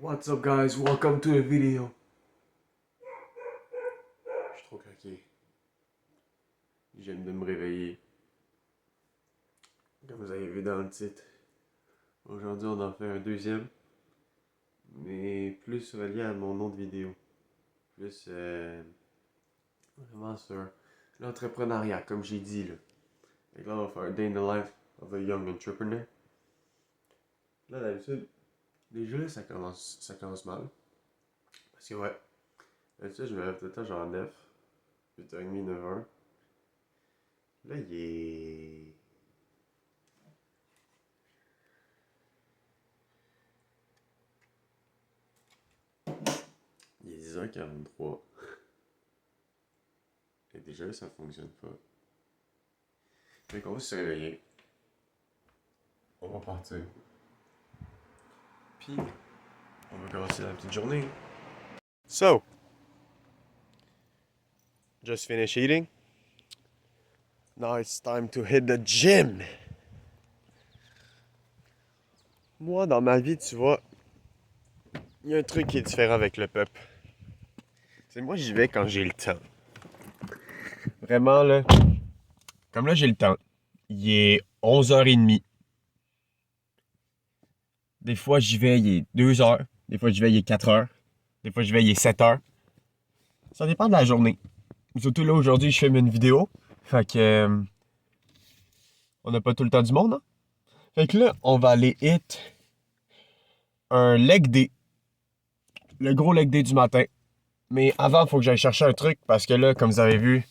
What's up guys, welcome to the video. Je suis trop craqué. Je viens de me réveiller. Comme vous avez vu dans le titre. Aujourd'hui on en fait un deuxième. Mais plus relié à mon nom de vidéo. Plus vraiment sur l'entrepreneuriat, comme j'ai dit là. Et là on va faire un day in the life of a young entrepreneur. Là d'habitude, déjà là ça commence mal. Parce que ouais, d'habitude je me lève tout le temps genre 9, 8h30, 9h. Là il est... Il est 10h43. Et déjà là ça fonctionne pas. Fait qu'on va se réveiller. On va partir. Puis, on va commencer la petite journée. So, just finished eating. Now it's time to hit the gym. Moi, dans ma vie, tu vois, il y a un truc qui est différent avec le peuple. C'est moi, j'y vais quand j'ai le temps. Vraiment, là. Comme là, j'ai le temps. Il est 11h30. Des fois, j'y vais, il est 2h. Des fois, j'y vais, il est 4h. Des fois, j'y vais, il est 7h. Ça dépend de la journée. Surtout là, aujourd'hui, je filme une vidéo. Fait que... on n'a pas tout le temps du monde, hein? Fait que là, on va aller hit un leg day. Le gros leg day du matin. Mais avant, il faut que j'aille chercher un truc. Parce que là, comme vous avez vu,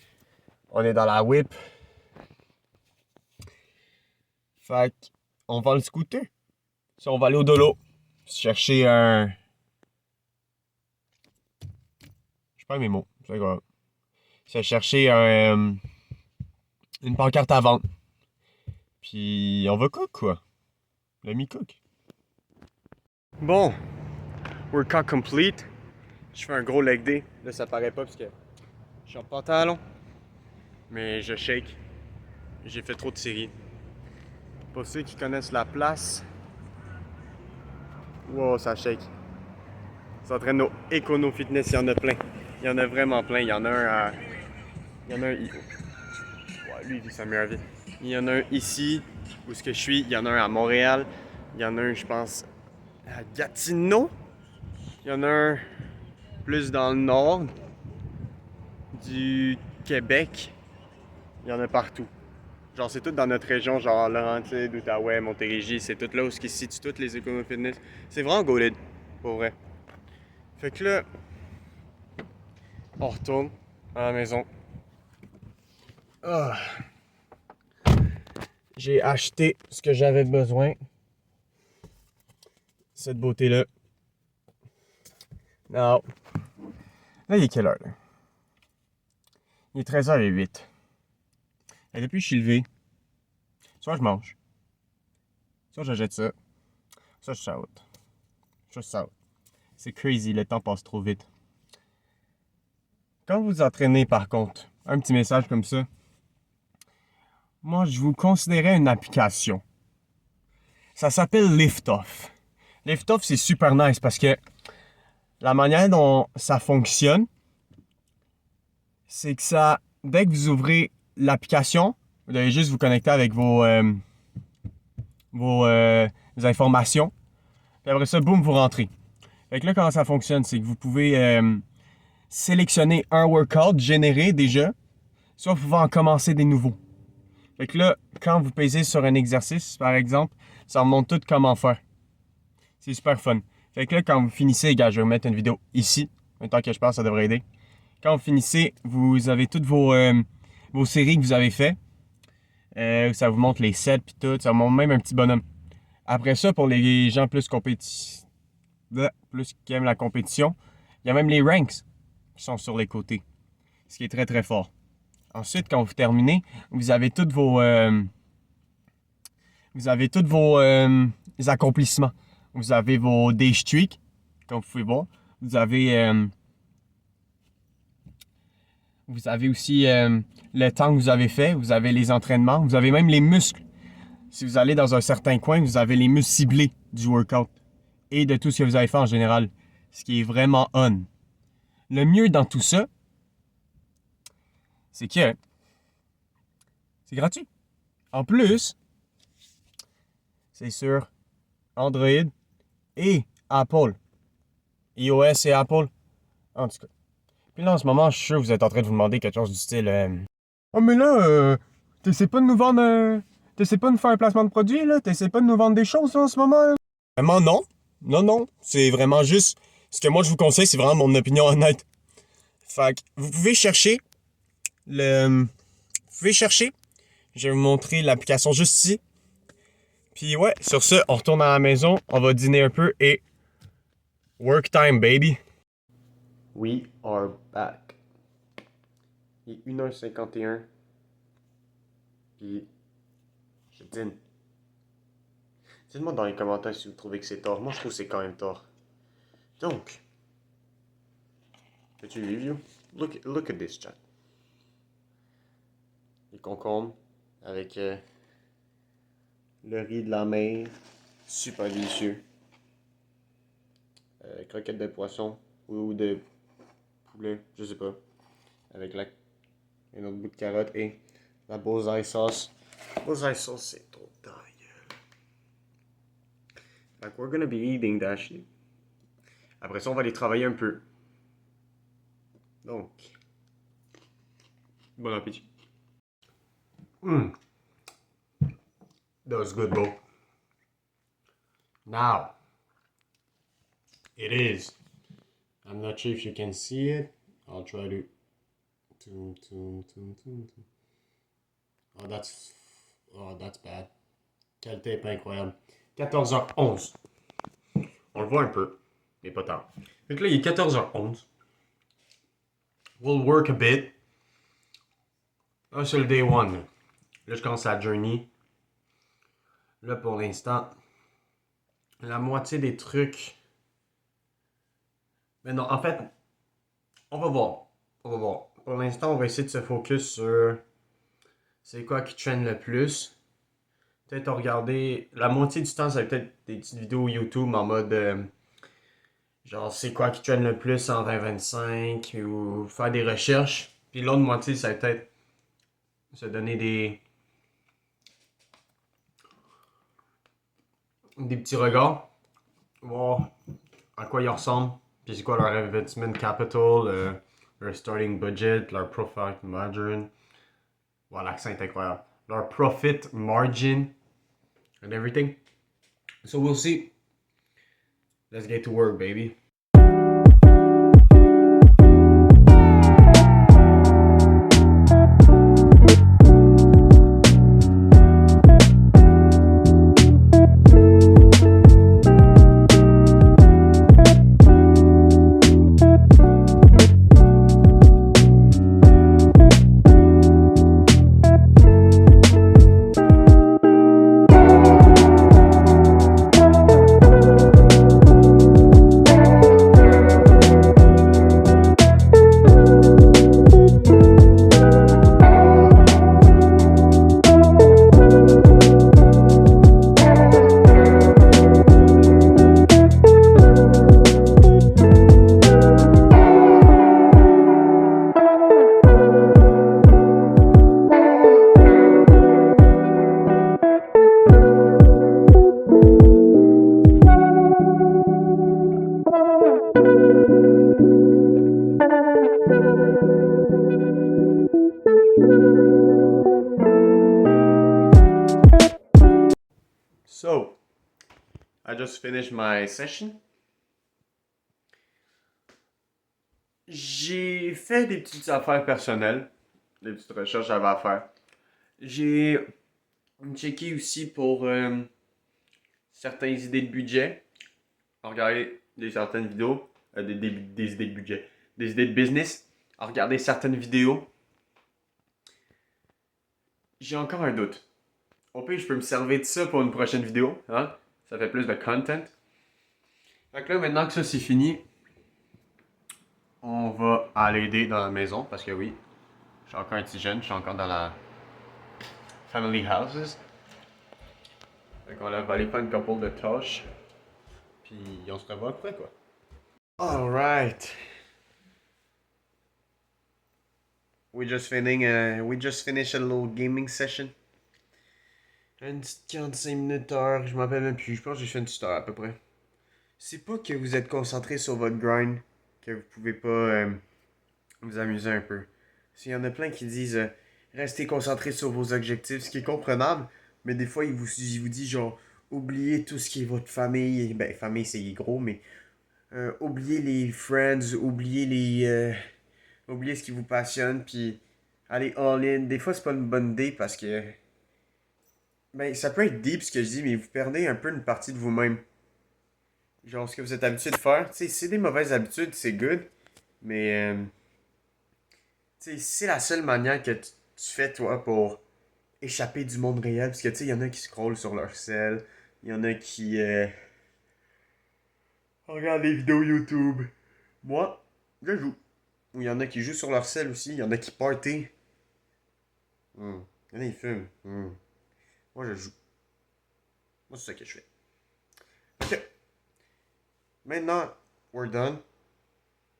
on est dans la whip. Fait qu'on va le scooter. Ça, on va aller au dolo. Chercher un... Je perds mes mots. C'est grave. C'est chercher un... une pancarte à vendre. Puis on va cook, quoi. L'ami cook. Bon. Workout complete. Je fais un gros leg day. Là, ça paraît pas parce que je suis en pantalon. Mais je shake. J'ai fait trop de séries. Pour ceux qui connaissent la place... Wow, ça shake. Ça entraîne nos Econo Fitness, il y en a plein. Il y en a vraiment plein. Il y en a un à... Il y en a un... Ouais, lui, il vit sa meilleure vie. Il y en a un ici, où ce que je suis. Il y en a un à Montréal. Il y en a un, je pense, à Gatineau. Il y en a un plus dans le nord du Québec. Il y en a partout. Genre, c'est tout dans notre région, genre Laurentides, Outaouais, Montérégie. C'est tout là où se situent toutes les Econo Fitness. C'est vraiment golden, pour vrai. Fait que là, on retourne à la maison. Ah. J'ai acheté ce que j'avais besoin. Cette beauté-là. Non. Là, il est quelle heure, là? Il est 13h08. Et depuis que je suis levé, soit je mange, soit j'achète ça, soit je saute. Je saute. C'est crazy, le temps passe trop vite. Quand vous vous entraînez, par contre, un petit message comme ça, moi, je vous considérais une application. Ça s'appelle Liftoff. Liftoff, c'est super nice parce que la manière dont ça fonctionne, c'est que ça, dès que vous ouvrez l'application, vous devez juste vous connecter avec vos informations. Puis après ça, boum, vous rentrez. Fait que là, comment ça fonctionne, c'est que vous pouvez sélectionner un workout généré déjà, soit vous pouvez en commencer des nouveaux. Fait que là, quand vous pesez sur un exercice, par exemple, ça remonte tout comment faire. C'est super fun. Fait que là, quand vous finissez, gars, je vais vous mettre une vidéo ici. Maintenant que je parle, ça devrait aider. Quand vous finissez, vous avez toutes vos séries que vous avez faites. Ça vous montre les sets puis tout. Ça vous montre même un petit bonhomme. Après ça, pour les gens plus qui aiment la compétition, il y a même les ranks qui sont sur les côtés. Ce qui est très très fort. Ensuite, quand vous terminez, vous avez tous vos accomplissements. Vous avez vos day streaks, comme vous pouvez voir. Vous avez aussi le temps que vous avez fait. Vous avez les entraînements. Vous avez même les muscles. Si vous allez dans un certain coin, vous avez les muscles ciblés du workout. et de tout ce que vous avez fait en général. Ce qui est vraiment on. Le mieux dans tout ça, c'est que c'est gratuit. En plus, c'est sur Android et Apple. iOS et Apple. En tout cas. Puis là, en ce moment, je suis sûr que vous êtes en train de vous demander quelque chose du style oh, mais là, t'essaies pas de nous vendre t'essaies pas de nous faire un placement de produit, là? T'essaies pas de nous vendre des choses, là, en ce moment? Là? Vraiment, non. Non, non. C'est vraiment juste... Ce que moi, je vous conseille, c'est vraiment mon opinion honnête. Fait que vous pouvez chercher le... Vous pouvez chercher. Je vais vous montrer l'application juste ici. Puis ouais, sur ce, on retourne à la maison, on va dîner un peu et... Work time, baby. We are back. Il est 1h51. Puis, je dîne. Dites-moi dans les commentaires si vous trouvez que c'est tort. Moi, je trouve que c'est quand même tort. Donc, petit review. Look at this, chat. Les concombres avec le riz de la mer. Super délicieux. Croquettes de poisson ou de poulet, je sais pas. Avec un autre bout de carotte et la bullseye sauce. Bullseye sauce, c'est trop taille. Like, we're gonna be eating that shit. Après ça, on va aller travailler un peu. Donc, bon appétit. That was good, bro. Now, it is. I'm not sure if you can see it. I'll try to. Oh, that's bad. Qualité est pas incroyable. 14h11. On le voit un peu, mais pas tant. Donc là, il est 14h11. We'll work a bit. Là, c'est le day one. Là, je commence la journey. Là, pour l'instant, la moitié des trucs. Mais non, en fait, on va voir. On va voir. Pour l'instant, on va essayer de se focus sur c'est quoi qui traîne le plus. Peut-être regarder. La moitié du temps, ça va peut-être des petites vidéos YouTube en mode. Genre, c'est quoi qui traîne le plus en 2025 ou faire des recherches. Puis l'autre moitié, ça va peut-être se donner des petits regards. Voir à quoi ils ressemblent. Puis c'est quoi leur investment capital, leur starting budget, leur profit margin. Wow, l'accent est incroyable. Leur profit margin and everything. So we'll see. Let's get to work, baby. So, I just finished my session. J'ai fait des petites affaires personnelles, des petites recherches que j'avais à faire. J'ai checké aussi pour certaines idées de budget. Regarder certaines vidéos, des idées de budget, des idées de business. Regarder certaines vidéos. J'ai encore un doute. Au pire, je peux me servir de ça pour une prochaine vidéo. Hein? Ça fait plus de content. Fait que là, maintenant que ça c'est fini, on va aller aider dans la maison. Parce que oui, je suis encore un petit jeune. Je suis encore dans la family houses. Fait qu'on va aller faire une couple de tâches. Puis on se revoit après, quoi. Alright. We just finished a little gaming session. Une petite 45 minutes heure, je m'en rappelle même plus. Je pense que j'ai fait une petite heure à peu près. C'est pas que vous êtes concentré sur votre grind que vous pouvez pas vous amuser un peu. Il y en a plein qui disent restez concentré sur vos objectifs, ce qui est comprenable, mais des fois ils vous disent genre oubliez tout ce qui est votre famille. Ben, famille c'est gros, mais oubliez les friends, oubliez ce qui vous passionne, puis allez all-in. Des fois c'est pas une bonne idée parce que ben ça peut être deep ce que je dis, mais vous perdez un peu une partie de vous-même. Genre ce que vous êtes habitué de faire. Tu sais, c'est des mauvaises habitudes, c'est good, mais tu sais, c'est la seule manière que tu fais, toi, pour échapper du monde réel. Parce que, tu sais, il y en a qui scrollent sur leur cell. Il y en a qui regardent des vidéos YouTube. Moi, je joue. Ou il y en a qui jouent sur leur cell aussi. Il y en a qui party. Il y en a qui fument. Moi, je joue. Moi, c'est ça que je fais. Ok. Maintenant, we're done.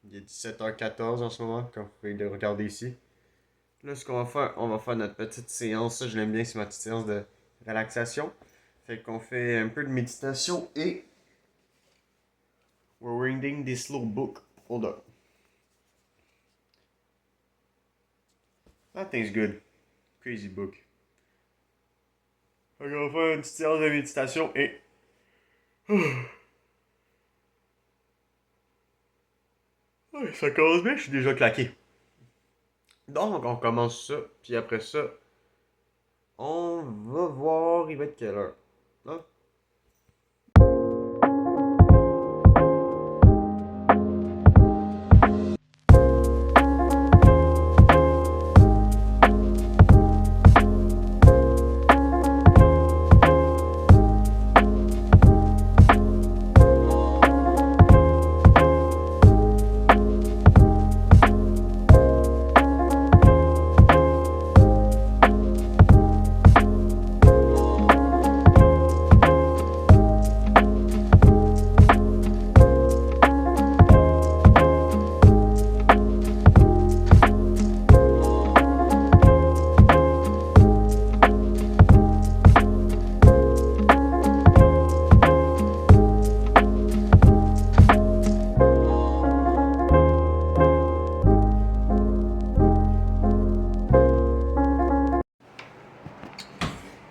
Il est 17h14 en ce moment, comme vous pouvez le regarder ici. Là, ce qu'on va faire, on va faire notre petite séance. Ça, je l'aime bien, c'est ma petite séance de relaxation. Fait qu'on fait un peu de méditation et we're reading this little book. Hold up. That thing's good. Crazy book. Fait qu'on va faire une petite séance de méditation et... Ouais, ça commence bien, je suis déjà claqué. Donc, on commence ça, puis après ça, on va voir, il va être quelle heure. Hein?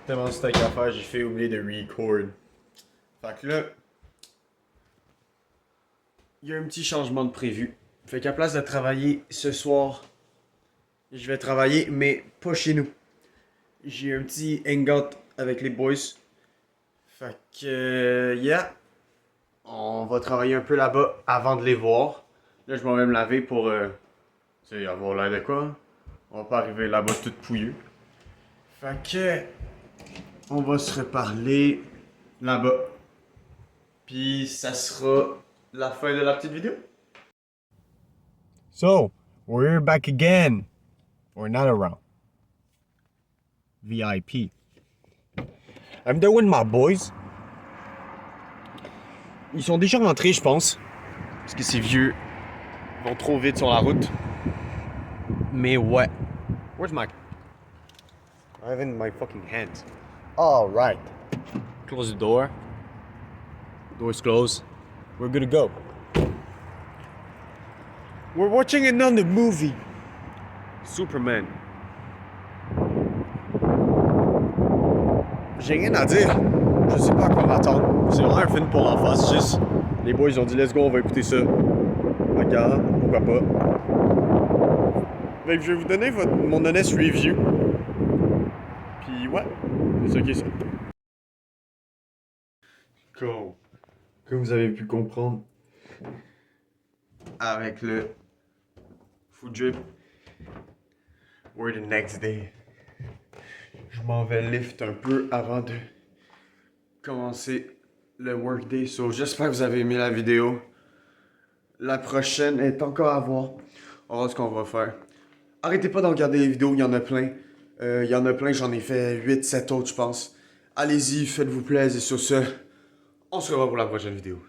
Tellement de stock à faire, j'ai fait oublier de record. Fait que là, il y a un petit changement de prévu. Fait qu'à place de travailler ce soir, je vais travailler, mais pas chez nous. J'ai un petit hangout avec les boys. Fait que, yeah, on va travailler un peu là-bas avant de les voir. Là, je m'en vais me laver pour, tu sais, avoir l'air de quoi. On va pas arriver là-bas tout pouilleux. Fait que, on va se reparler là-bas. Puis ça sera la fin de la petite vidéo. So, we're back again. We're not around. VIP. I'm there with my boys. Ils sont déjà rentrés, je pense. Parce que ces vieux vont trop vite sur la route. Mais ouais. Where's my... I have in my fucking hands. All right. Close the door. Door's closed. We're gonna go. We're watching another movie. Superman. J'ai rien à dire. Je sais pas à quoi m'attendre. C'est vraiment un film pour l'enfant. C'est juste, les boys ils ont dit let's go, on va écouter ça. Regarde, pourquoi pas. Fait que je vais vous donner mon honest review. Puis ouais, c'est ça qui est ça. Cool. Comme vous avez pu comprendre, avec le food drip, we're the next day. Je m'en vais lift un peu avant de commencer le workday. So, j'espère que vous avez aimé la vidéo. La prochaine est encore à voir. On va voir ce qu'on va faire. Arrêtez pas de regarder les vidéos, il y en a plein. J'en ai fait 8-7 autres, je pense. Allez-y, faites-vous plaisir. Et sur ce, on se revoit pour la prochaine vidéo.